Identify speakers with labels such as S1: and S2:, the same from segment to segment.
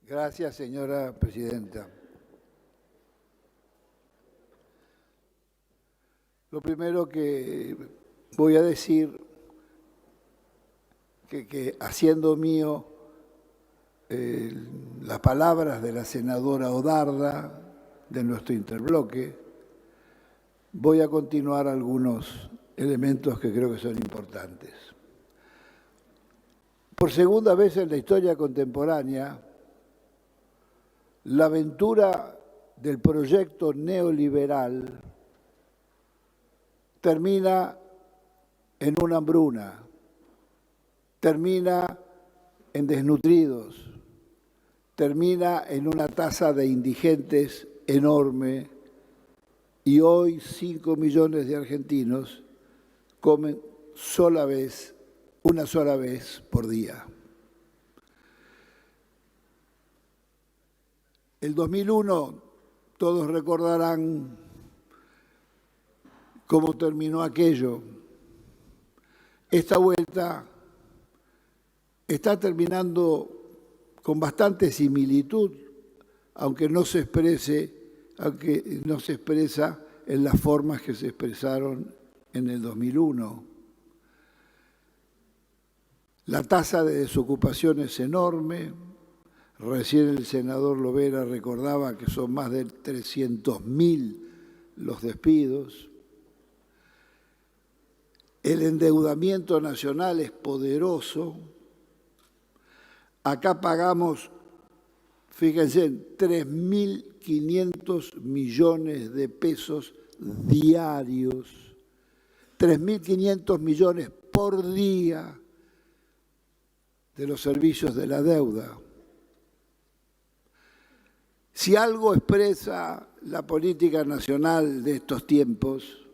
S1: Gracias, señora presidenta. Lo primero que voy a decir, que haciendo mío las palabras de la senadora Odarda, de nuestro interbloque, voy a continuar algunos elementos que creo que son importantes. Por segunda vez en la historia contemporánea, la aventura del proyecto neoliberal termina en una hambruna, termina en desnutridos, termina en una tasa de indigentes enorme y hoy 5 millones de argentinos comen una sola vez por día. El 2001, todos recordarán cómo terminó aquello. Esta vuelta está terminando con bastante similitud, aunque no se expresa en las formas que se expresaron en el 2001. La tasa de desocupación es enorme. Recién el senador Lovera recordaba que son más de 300.000 los despidos. El endeudamiento nacional es poderoso. Acá pagamos, fíjense, 3.500 millones de pesos diarios. 3.500 millones por día de los servicios de la deuda. Si algo expresa la política nacional de estos tiempos,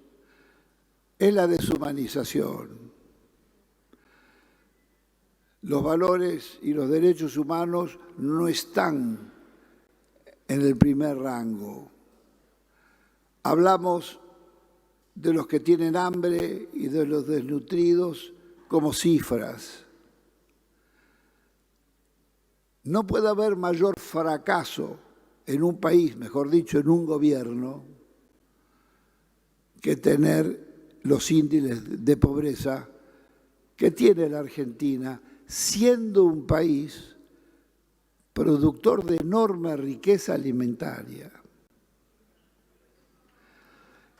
S1: es la deshumanización. Los valores y los derechos humanos no están en el primer rango. Hablamos de los que tienen hambre y de los desnutridos como cifras. No puede haber mayor fracaso en un país, mejor dicho, en un gobierno, que tener los índices de pobreza que tiene la Argentina, siendo un país productor de enorme riqueza alimentaria.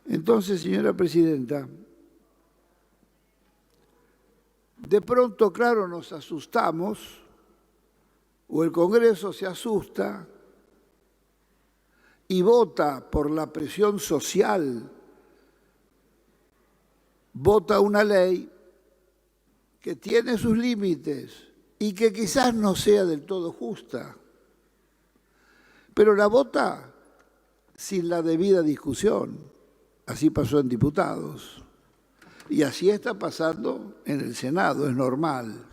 S1: Entonces, señora presidenta, de pronto, claro, nos asustamos, o el Congreso se asusta y vota por la presión social, vota una ley que tiene sus límites y que quizás no sea del todo justa, pero la vota sin la debida discusión. Así pasó en diputados y así está pasando en el Senado, es normal.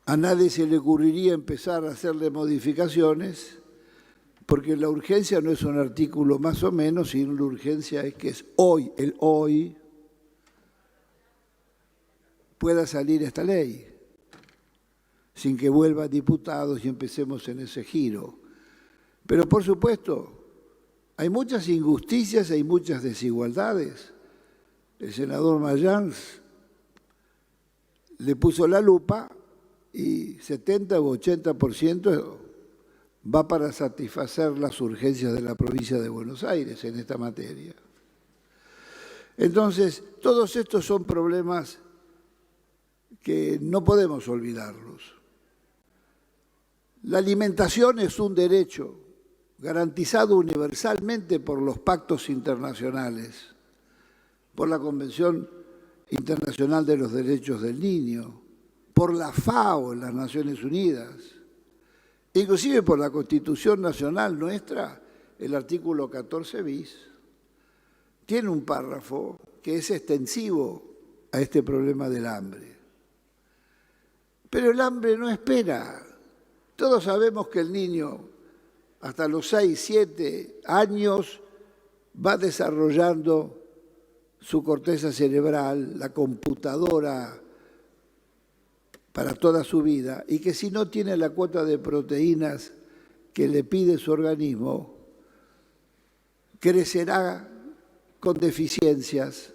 S1: A nadie se le ocurriría empezar a hacerle modificaciones porque la urgencia no es un artículo más o menos, sino la urgencia es que es hoy, el hoy, pueda salir esta ley, sin que vuelva a diputados y empecemos en ese giro. Pero por supuesto, hay muchas injusticias, hay muchas desigualdades. El senador Mayans le puso la lupa y 70 u 80% va para satisfacer las urgencias de la provincia de Buenos Aires en esta materia. Entonces, todos estos son problemas que no podemos olvidarlos. La alimentación es un derecho garantizado universalmente por los pactos internacionales, por la Convención Internacional de los Derechos del Niño, por la FAO, las Naciones Unidas, inclusive por la Constitución Nacional nuestra, el artículo 14 bis, tiene un párrafo que es extensivo a este problema del hambre. Pero el hambre no espera. Todos sabemos que el niño, hasta los 6, 7 años, va desarrollando su corteza cerebral, la computadora para toda su vida y que si no tiene la cuota de proteínas que le pide su organismo, crecerá con deficiencias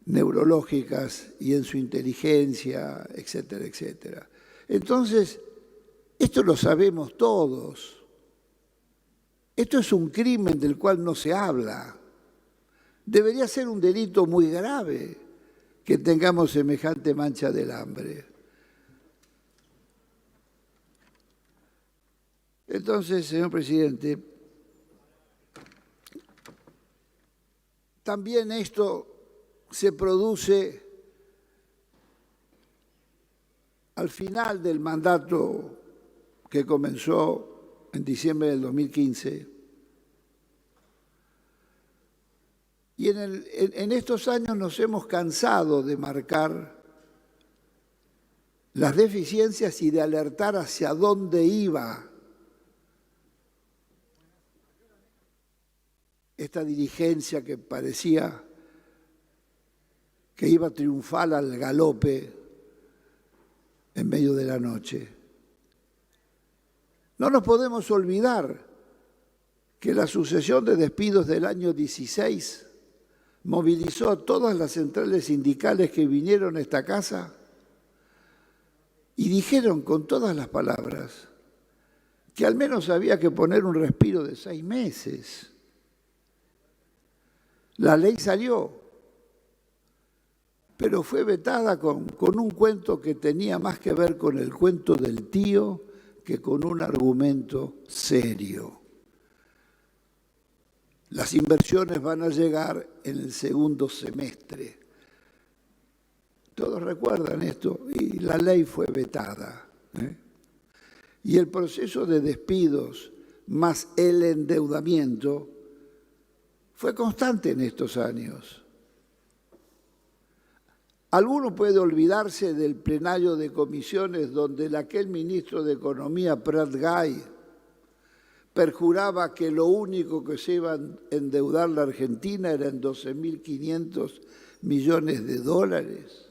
S1: neurológicas y en su inteligencia, etcétera, etcétera. Entonces, esto lo sabemos todos. Esto es un crimen del cual no se habla. Debería ser un delito muy grave que tengamos semejante mancha del hambre. Entonces, señor presidente, también esto se produce al final del mandato que comenzó en diciembre del 2015. Y en estos años nos hemos cansado de marcar las deficiencias y de alertar hacia dónde iba esta dirigencia que parecía que iba a triunfar al galope en medio de la noche. No nos podemos olvidar que la sucesión de despidos del año 16 movilizó a todas las centrales sindicales que vinieron a esta casa y dijeron con todas las palabras que al menos había que poner un respiro de 6 meses. La ley salió, pero fue vetada con un cuento que tenía más que ver con el cuento del tío que con un argumento serio. Las inversiones van a llegar en el segundo semestre. Todos recuerdan esto, y la ley fue vetada. Y el proceso de despidos más el endeudamiento fue constante en estos años. Alguno puede olvidarse del plenario de comisiones donde aquel ministro de Economía, Prat Gai, perjuraba que lo único que se iba a endeudar la Argentina era en 12.500 millones de dólares.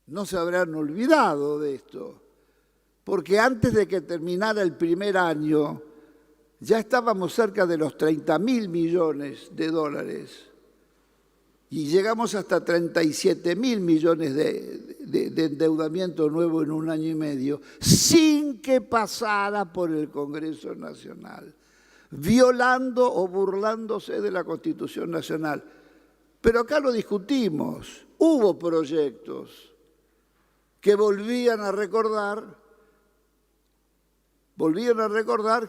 S1: No se habrán olvidado de esto, porque antes de que terminara el primer año, ya estábamos cerca de los 30.000 millones de dólares y llegamos hasta 37.000 millones de endeudamiento nuevo en un año y medio, sin que pasara por el Congreso Nacional, violando o burlándose de la Constitución Nacional. Pero acá lo discutimos, hubo proyectos que volvían a recordar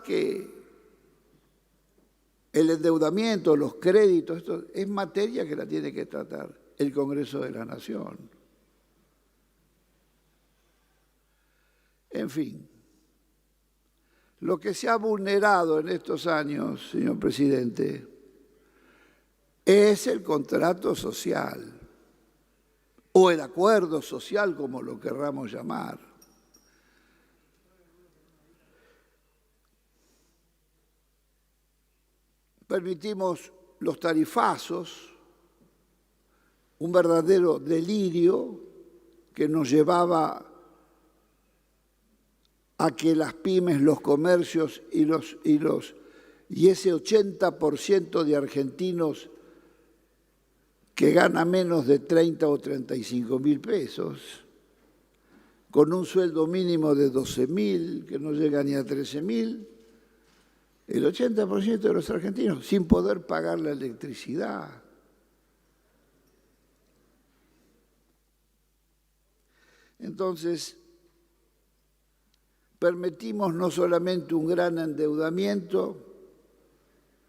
S1: que el endeudamiento, los créditos, esto es materia que la tiene que tratar el Congreso de la Nación. En fin, lo que se ha vulnerado en estos años, señor presidente, es el contrato social o el acuerdo social, como lo querramos llamar. Permitimos los tarifazos, un verdadero delirio que nos llevaba a que las pymes, los comercios y ese 80% de argentinos que gana menos de 30 o 35 mil pesos, con un sueldo mínimo de 12.000, que no llega ni a 13.000, el 80% de los argentinos sin poder pagar la electricidad. Entonces, permitimos no solamente un gran endeudamiento,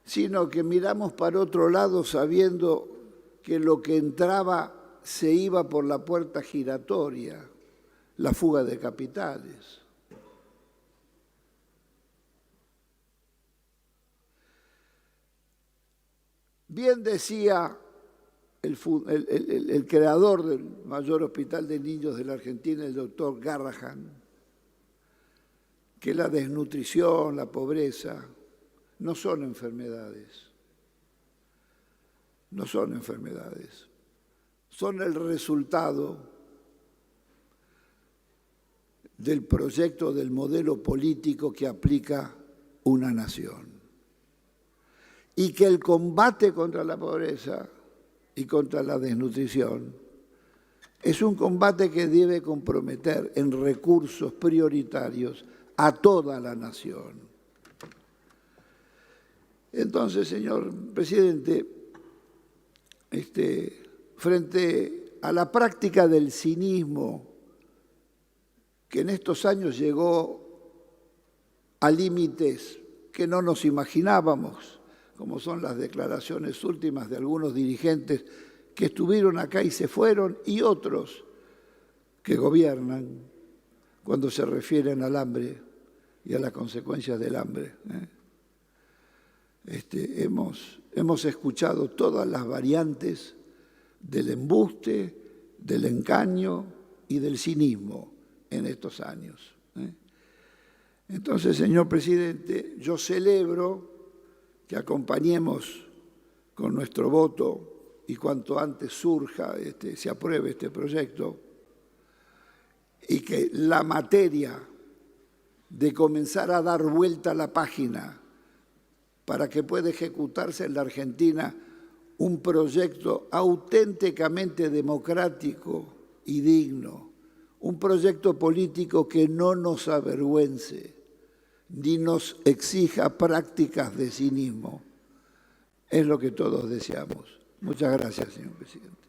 S1: sino que miramos para otro lado sabiendo que lo que entraba se iba por la puerta giratoria, la fuga de capitales. Bien decía el creador del mayor hospital de niños de la Argentina, el doctor Garrahan, que la desnutrición, la pobreza, no son enfermedades. No son enfermedades. son el resultado del proyecto del modelo político que aplica una nación. Y que el combate contra la pobreza y contra la desnutrición es un combate que debe comprometer en recursos prioritarios a toda la nación. Entonces, señor presidente, frente a la práctica del cinismo que en estos años llegó a límites que no nos imaginábamos, como son las declaraciones últimas de algunos dirigentes que estuvieron acá y se fueron, y otros que gobiernan cuando se refieren al hambre y a las consecuencias del hambre. Hemos escuchado todas las variantes del embuste, del engaño y del cinismo en estos años. Entonces, señor presidente, yo celebro que acompañemos con nuestro voto y cuanto antes surja, se apruebe este proyecto, y que la materia de comenzar a dar vuelta a la página para que pueda ejecutarse en la Argentina un proyecto auténticamente democrático y digno, un proyecto político que no nos avergüence ni nos exija prácticas de cinismo. Es lo que todos deseamos. Muchas gracias, señor presidente.